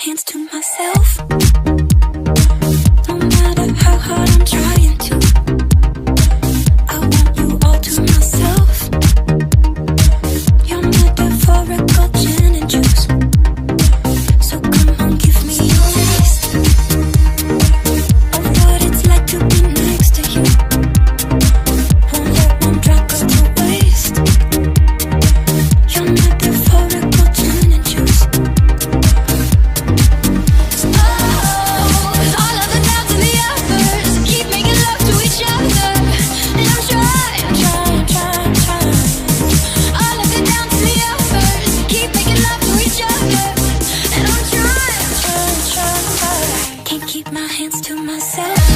hands to myself. No matter how hard I'm trying to, I want you all to myself. You're metaphorical gin and juice, so come on, give me a taste of what it's like to be next to you. Won't let one drop go to waste. You're metaphorical gin and juice. Keep my hands to myself.